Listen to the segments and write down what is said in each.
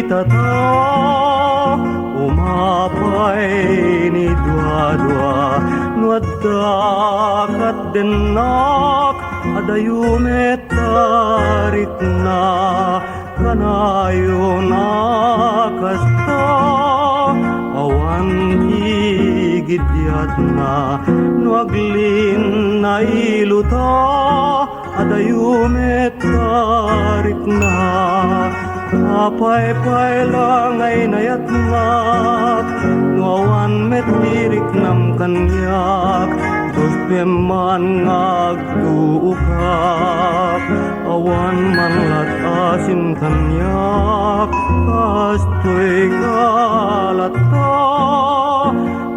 tata umapay ni dua-dua nuaddakat denak adayumet tarik na kanayo nakasta awan higidyat na nuaglin na iluta adayumet tarik na apay-pay lang ay nayatnak nuawan metirik nam kanyak Dospeman ngagduukak awan manlat asin kanyak kastoy kalata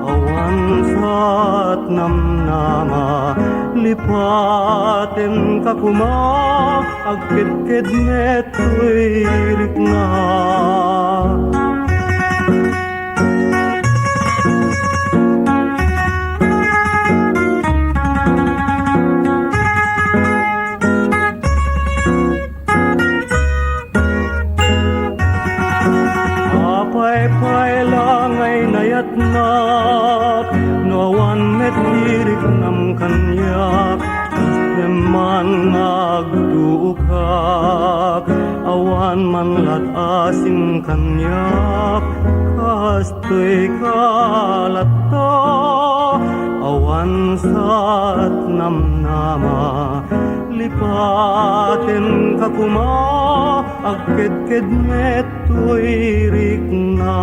awan sat namnama lipaten kakuma agked-ked netoy rikna Pay lang ay nayatnak nawan metirik nam kanyak Naman nagduukak awan manlat asin kanyak kastoy kalata awan sat namnama lipaten kakuma agked-ked metoy rikna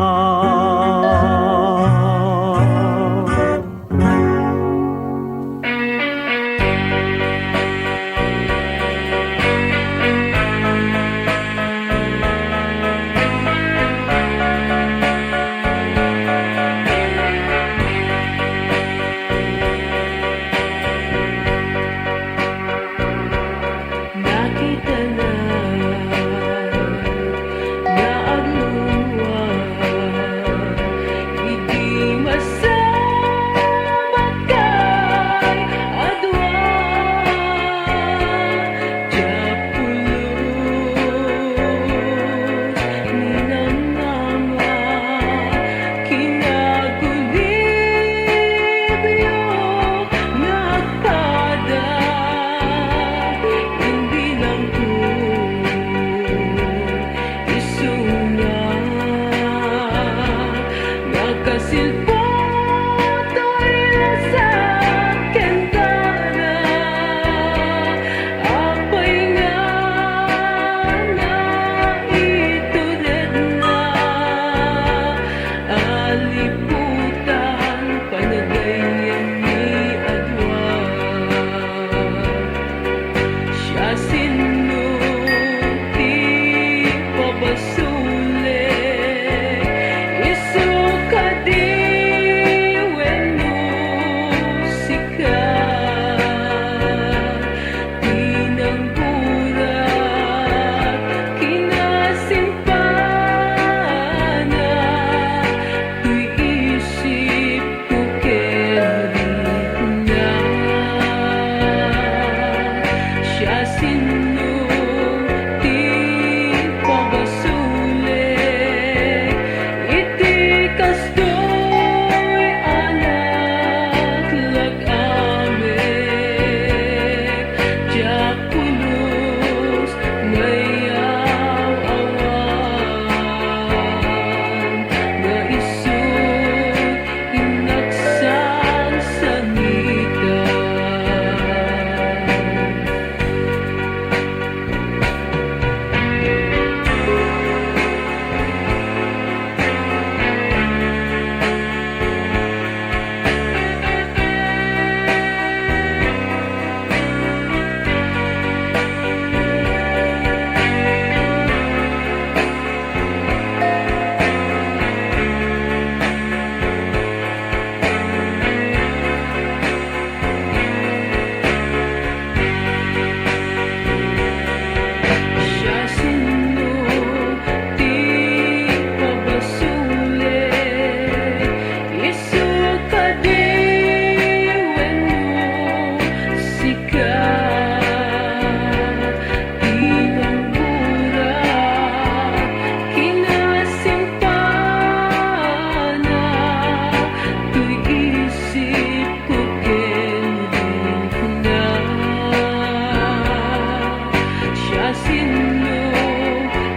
sino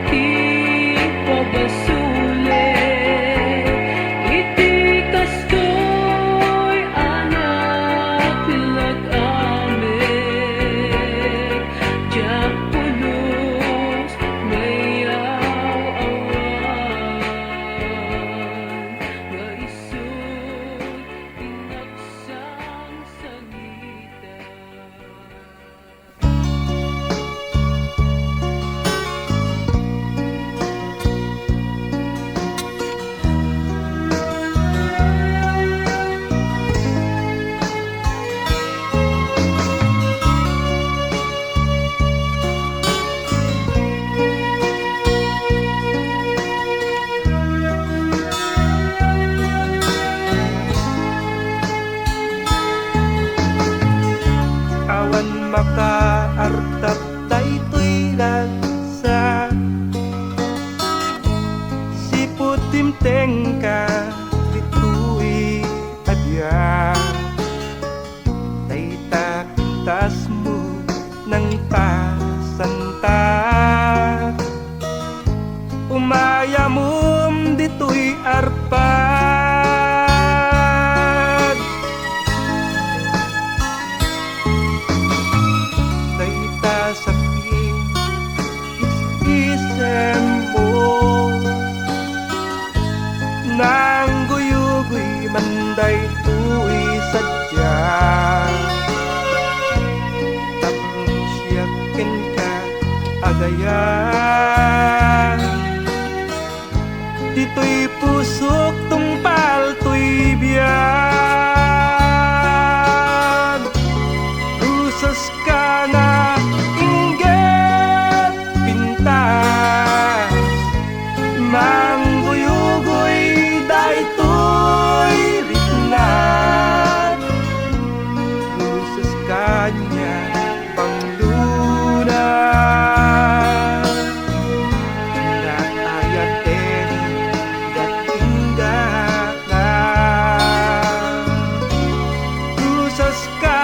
ti pabasuli. Iti kastoy anak pilag-amik, diyak pulos mayaw awan, nga iso'y inaksang sangitan. Awan makaartap daytoy lansa, siput timteng ka ditoy adya. Dayta kintas mo ng pasantak, umayamum ditoy arpad. Dayta saking is-isem mo, nang guyugoy manday tuy sadya. Tapos siyakin ka agayan, dito'y pusok tumpal tuy biyan. Rusas ka na inggit pintas, mangguyugoy daytoy ritnat. Rusas ka niya panglunas, natayaten datinggana. Rusas ka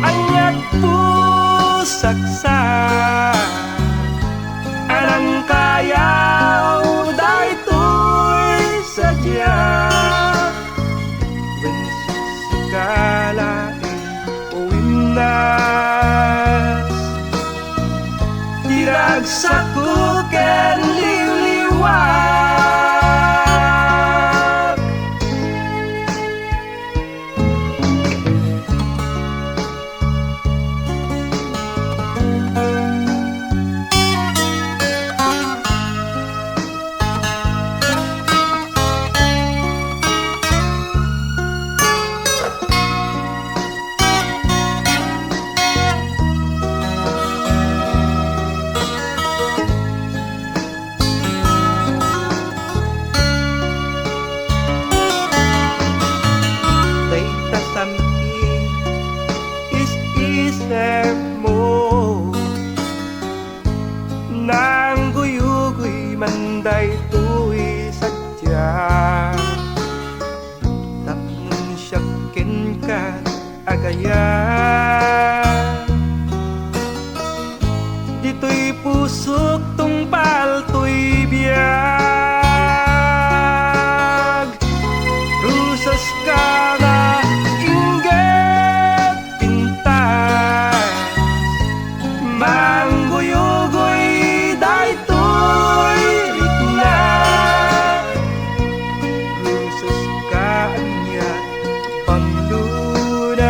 anyat pusaksak, anang kayaw daytoy sadya. Wen susikalain uwimnas, diragsaku ken liliwag. Dayta samki is-isem mo, nang guyugoy manday tuy sadya. Tapnon siyakin ka agayan, dito'y pusok tungpal tuy biyag. Rusas ka na inggit pintas, mangguyugoy daytoy ritnat. Rusas ka niya panglunas,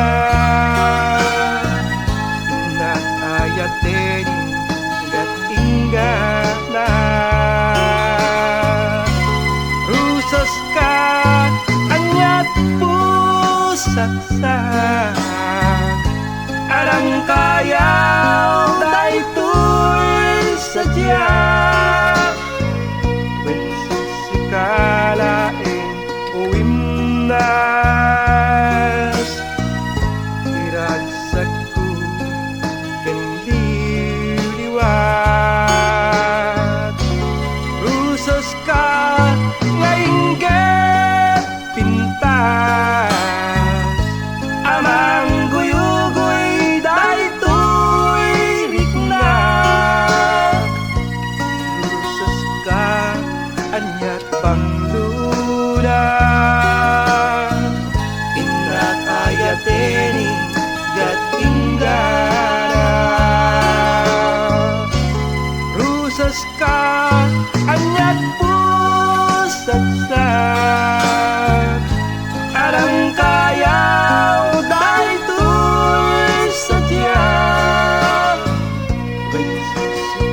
natayaten datinggana. Rusas ka anyat pusaksak, anang kayaw daytoy sadya. Wen susikalain uwimnas, diragsaku ken liliwag. Rusas ka ngainggit pintas, ama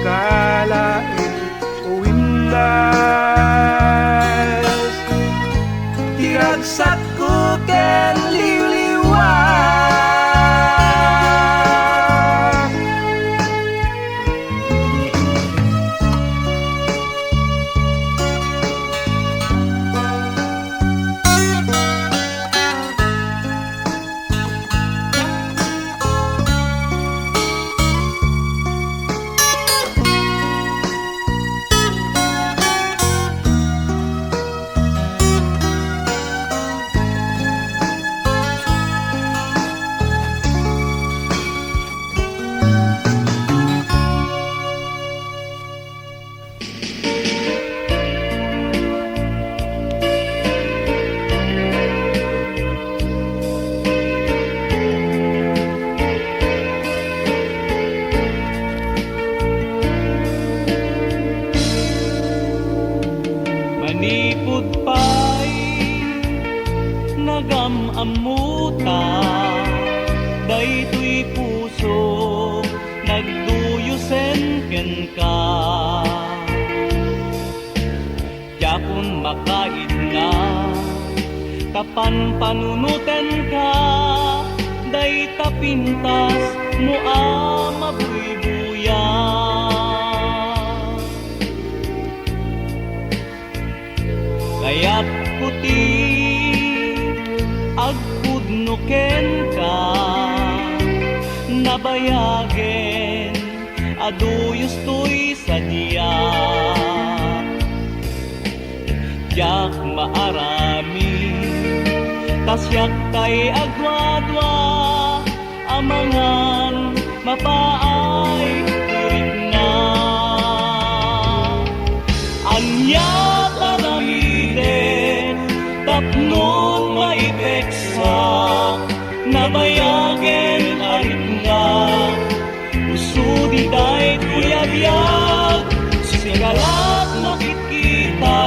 kalain o imnas tiragsak ko ken liwliwa Manipod pa'y nagamamuta, daytoy puso nagduyusen ken ka. Yakon makaid na tapan panunuten ka, dayta pintas mo mabuybuya. Kaya't puti agpudnuken ka, nabayagen aduyos to'y sadya. Yak maarami tasyak tay agwadwa, amangan mapaay tirik na. Anya tapnon maipeksa, nabayagen arit nga, usudi day kuyabiyag, sigalat nakikita,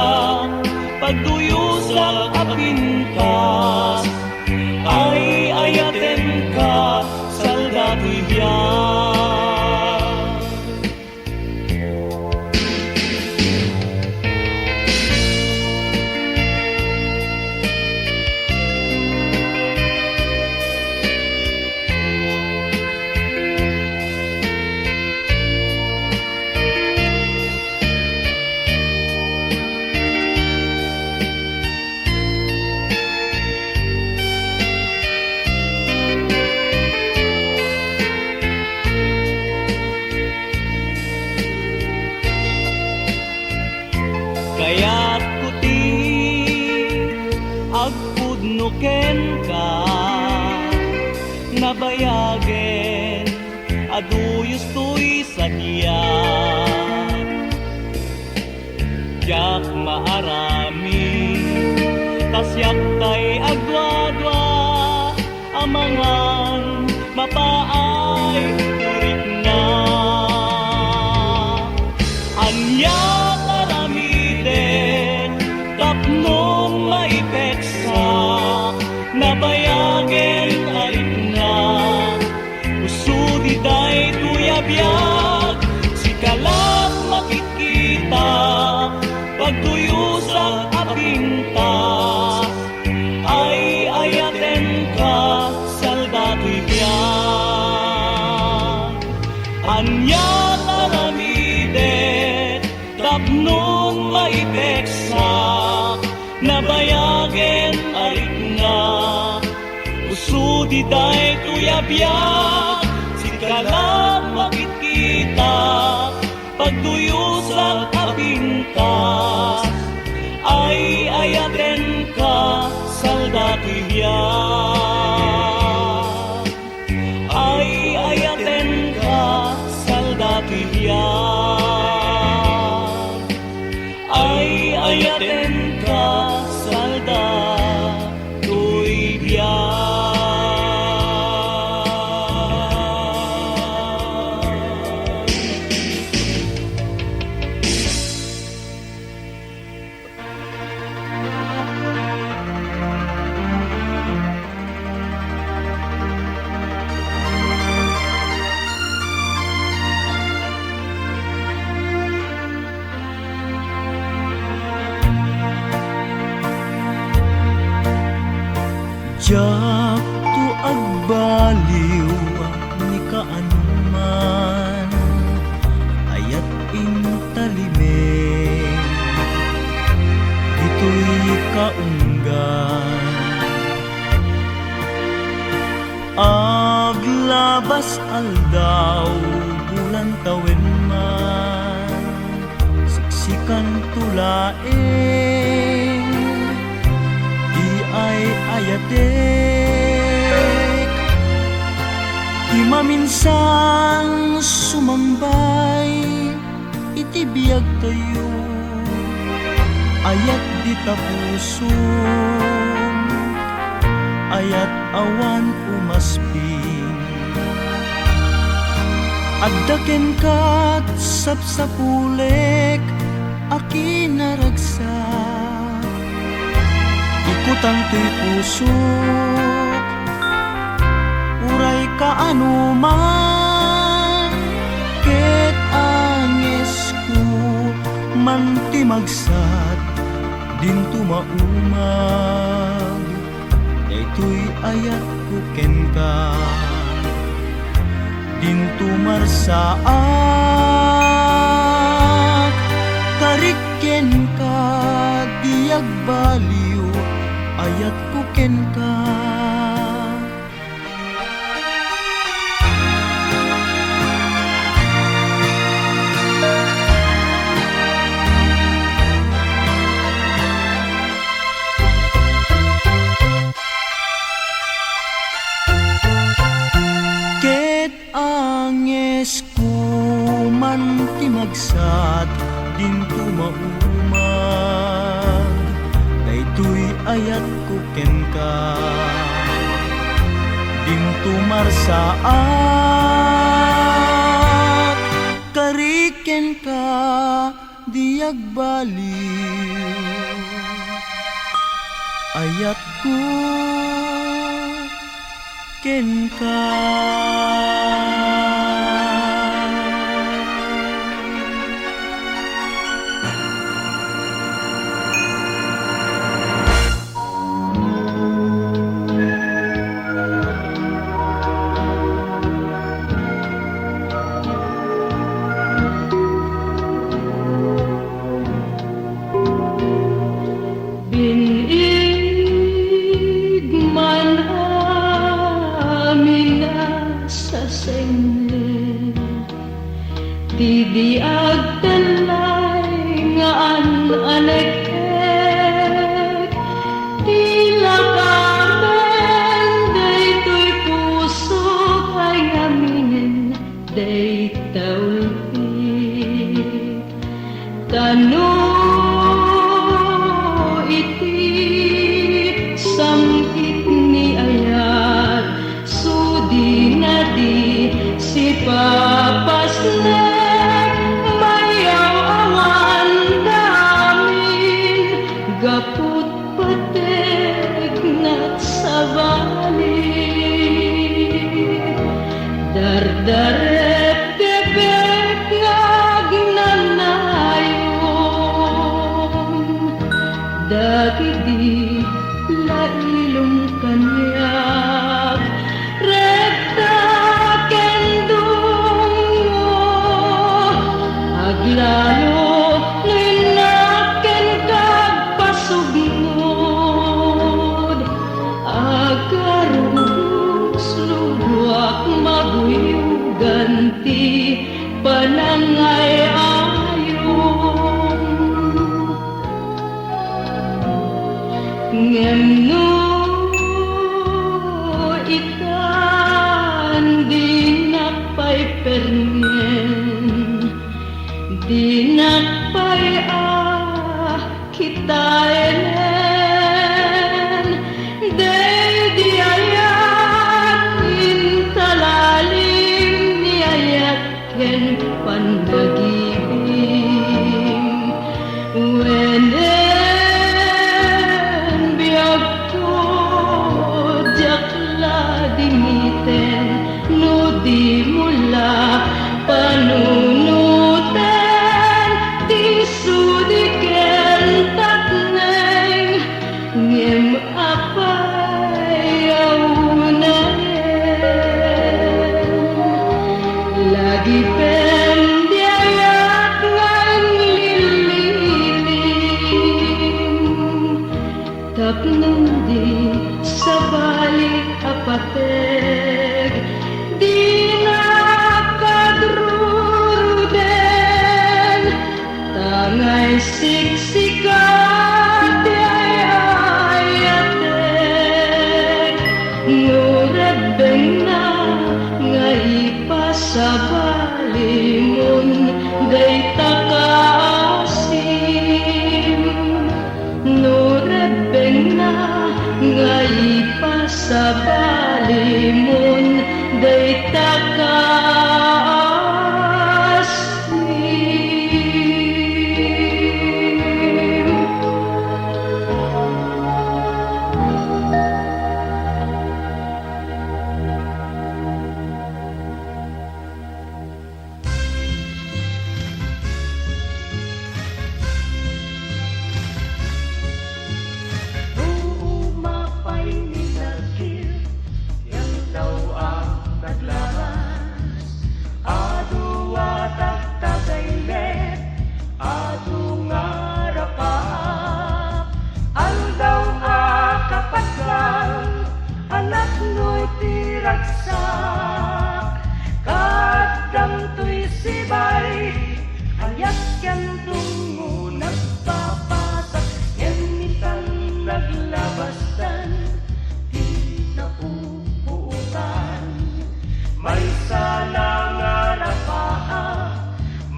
pagduyusak apintas, ay ayaten ka, saldato'y biyag. Kaya't puti agpudnuken ka, nabayagen aduyos to'y sadya. Yak maarami tasyak tay agwadwa, amangan mapaay turik na. Anya tapnon maipeksa, nabayagen arit na, usudi day kuyabiyag, sikalat makikita, pagduyusak apintas, ay ayaten ka, saldato'y biyag. Anya taramide, tapnon maipeksa, nabayagen arit nga, usudi day kuyabiyag, sikalat makikita, pagduyusak apintas, ay ayaten ka, saldato'y biyag. Ay ayaten ka, saldato'y biyag. Ay ayaten ka, saldato'y biyag. Jak tu agbaliw ni kaanuman ayat intalimeng ito'y kaunggan aglabas aldaw bulan tawen man siksikan tulaeng di ay ayatek di maminsan sumambay itibiyag tayo ayat di tapuson ayat awan umasping addaken kat sapsapulek aki naragsak ikutan to'y pusok uray ka anuman ket anges ko man ti magsat din tumaumag daytoy ayat ko ken ka din tumarsaak karikken ka diag baliw ayat ko ken ka anges ko man ti magsat din tumaumag daytoy ayat ko ken ka din tumarsaak kariken ka diag baliw ayat ko ken ka Di agdalay nga anekek tila kamen daytoy puso kay ngamin day tawid tano iti samkit ni ayat sudi na di si papasle gaput patek nat sabali dardarep tebek agnanayon dagiti lailong kanyak rekta kendung aglalo sugnod agarus luwak mabuyo ganti panangay ayon ngemno ikan dinakpay perngen dinakpay kita enen day di ayat intalalim ni ayat ken pandagibim wenen biag ko jakla dimiten no di mula panunuten ti sudiken tatneng ngem apay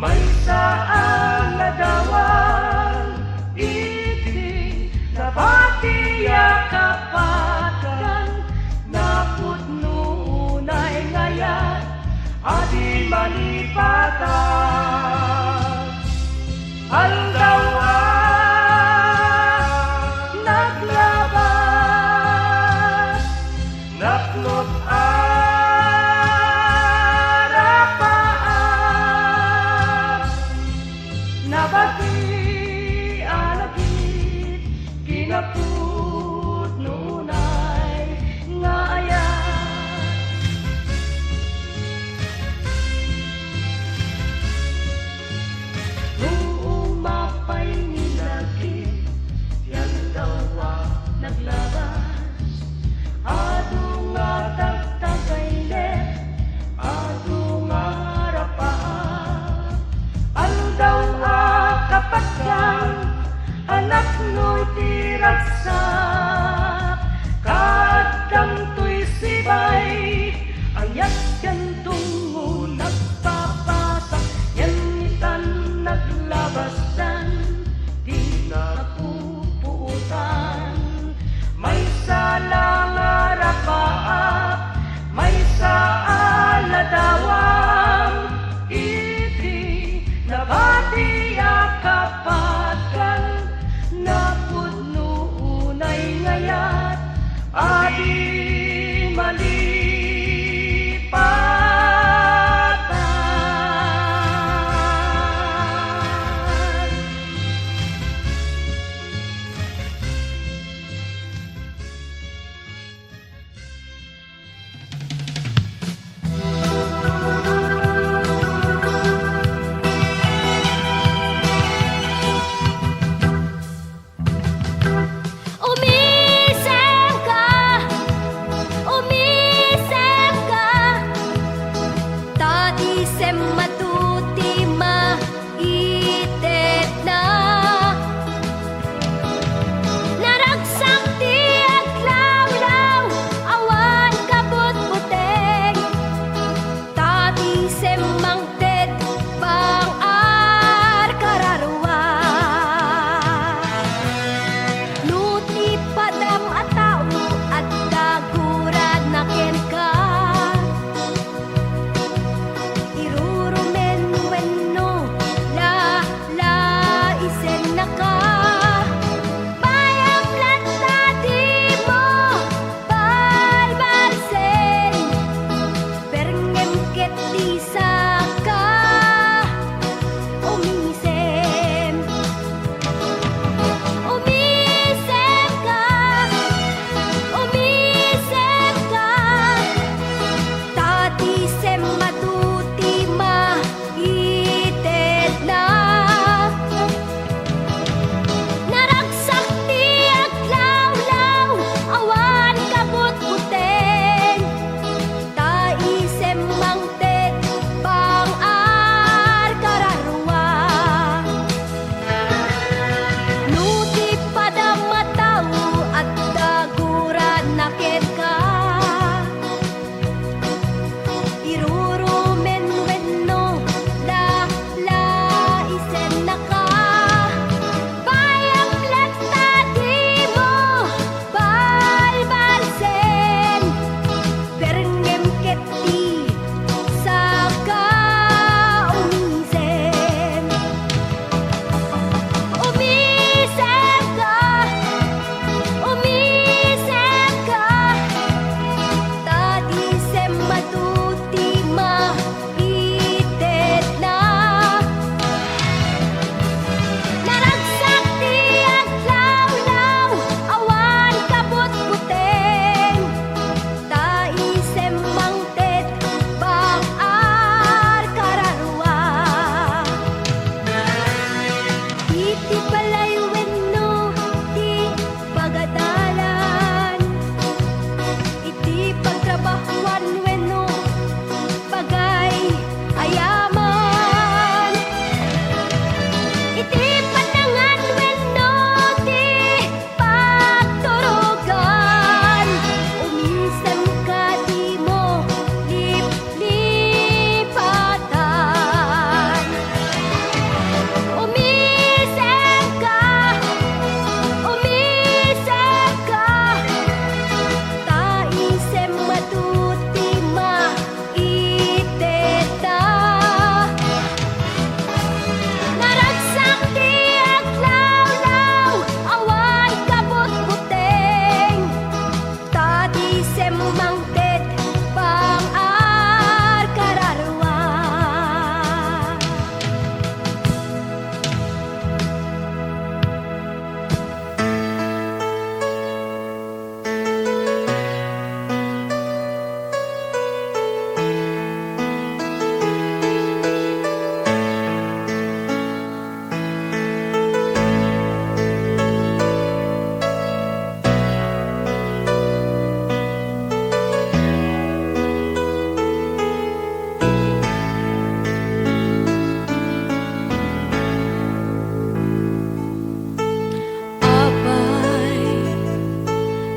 may saan nadawan, iting na batiya kapatan, naput nunay ngayat, adi malipatan. Aldawan, naglabas, naklot arapaan,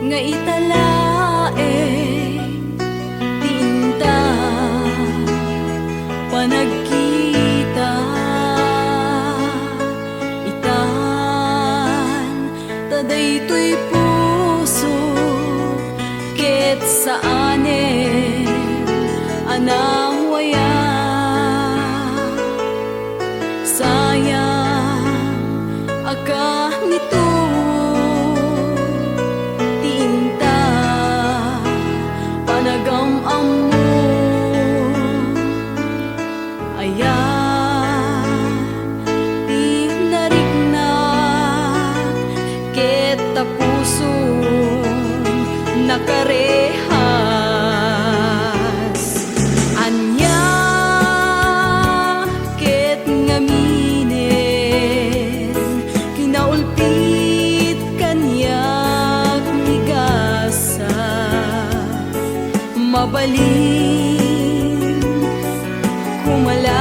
nga italae tinta panagkita itan tadaytoy puso ket saanen anang waya sayang aka nito tinta panagam-am mo ayan tinarignak ket tapuso nakarehas anya ket ngaminen kinaulpit kanyak migasa mabalin kumalaeng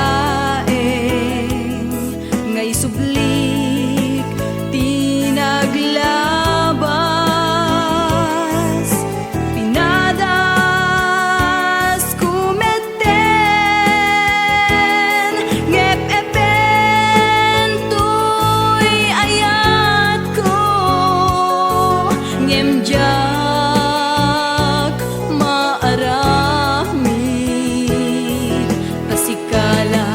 nga isublik tinaglabas pinadas kumeten ngep epentoy ayat ko ngemjak maarami tasikala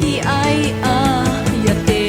ti ay ayate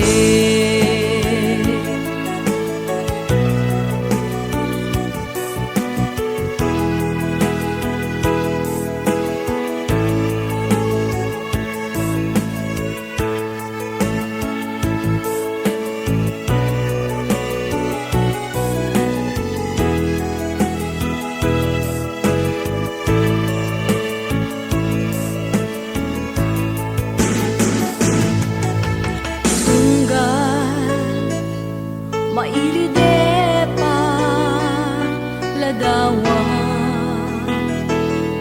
mairide pa ladawa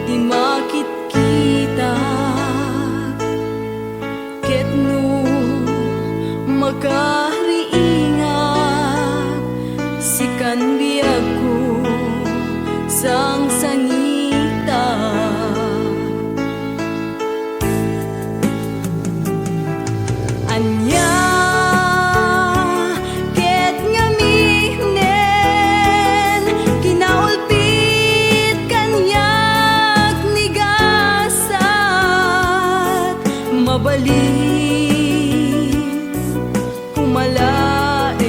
di makit kita ket no makariingat sikan biag ko sang sangita anya mabalin kumalaeng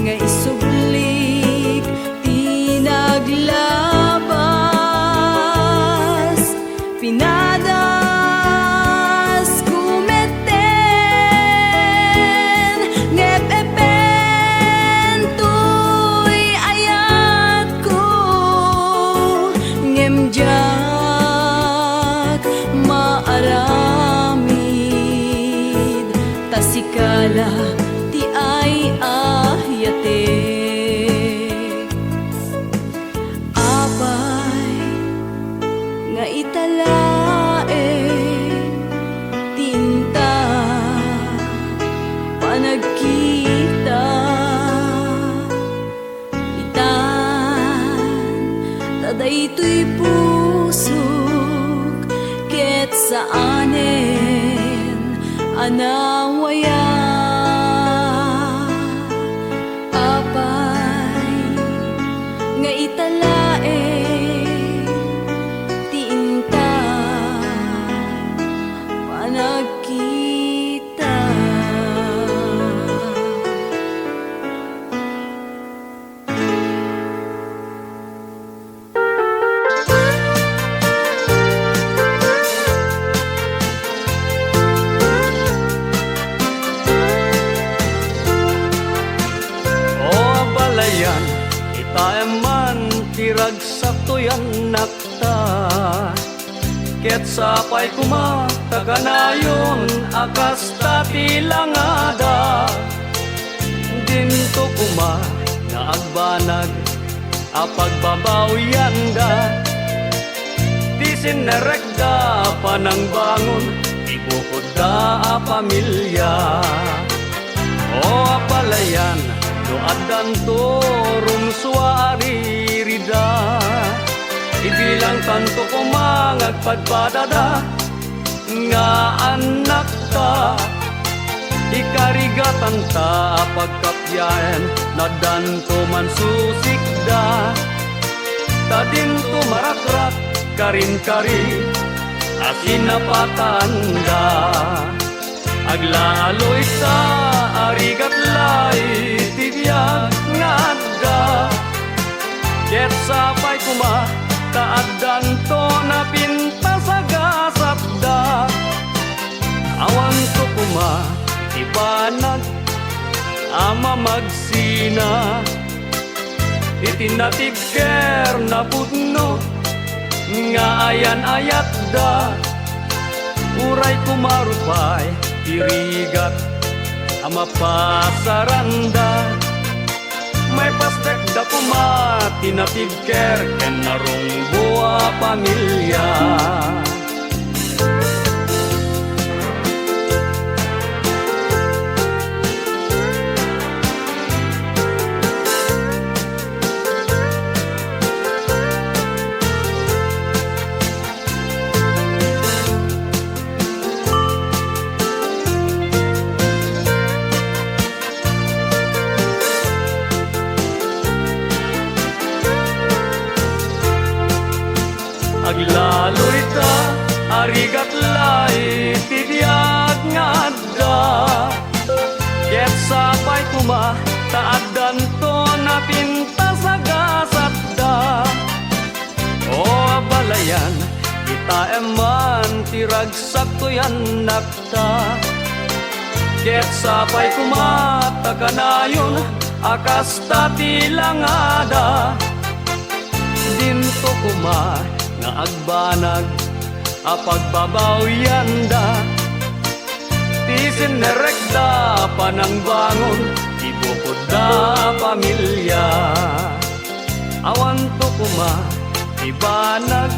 nga isublik tinaglabas pinadas kumeten ngep epentoy ayat ko ngemjak maaramid tasikala ti ay ayate apay nga italae tinta panagkita itan tadaytoy pusok ket saanen anang waya apay nga italae tinta panagkita Taeman tirag saktoyan nakta ket sapay kumataganayon akas tati langada dinto kuma na agbanag apagbabawiyanda di sinerekda panang bangon ibukod da a pamilya o apalayan no addan to rum suaririda. Ibilang tanto ko mangagpadpadada nga anak ta. Ikarigatan ta pagkapyaen na danto man susikda. Tadin tumarakrak karin-kari asin na patanda. Aglaloy sa arigat lay tibiyag nga adda. Ket sapay kuma taaddan to na pinta sa gasapda. Awan to kuma ibanag ama magsina. Itinatibker na pudno nga ayan-ayat da. Uray kumarupay irigat ama pasaranda. May pastek da kuma tinatibker ken narong buwa pamilya. Aglaloy ta, arigat lay, tibiyag nga adda. Ket sapay kuma, taaddan to na pinta sa gasatda. O abalayan, kita eman tiragsak to yan nakta. Ket sapay kuma, takanayon, akas tati lang ada. Dinto kuma, nga agbanag apagbabawyan-da. Tisin nerekda panangbangon ibukod da pamilya. Awan to kuma ibanag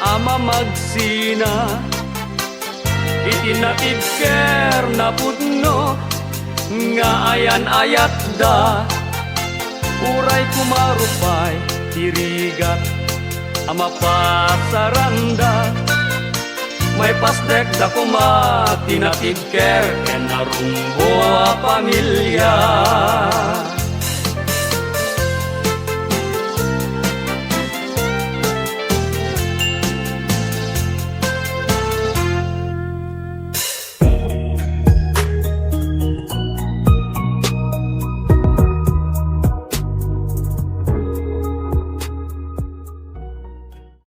ama magsina. Itinatibker na pudno nga ayan-ayat da. Uray kumarupay tirigat ama pasaranda. May pasdek da kuma tinatibker ken narumbo a pamilya.